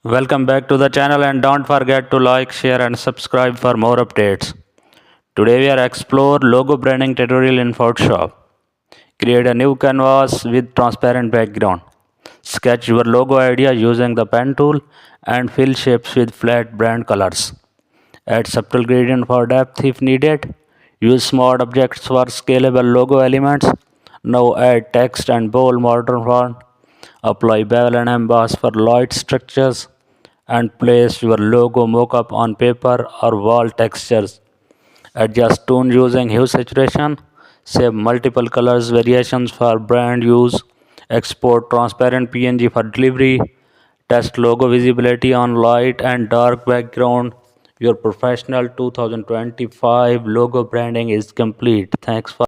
Welcome back to the channel and don't forget to like, share and subscribe for more updates. Today we are explore logo branding tutorial in Photoshop. Create a new canvas with transparent background. Sketch your logo idea using the pen tool and fill shapes with flat brand colors. Add subtle gradient for depth if needed. Use smart objects for scalable logo elements. Now add text and bold modern font. Apply bevel and emboss for light structures and place your logo mockup on paper or wall textures. Adjust tone using hue saturation. Save multiple colors variations for brand use. Export transparent PNG for delivery. Test logo visibility on light and dark background. Your professional 2025 logo branding is complete. Thanks for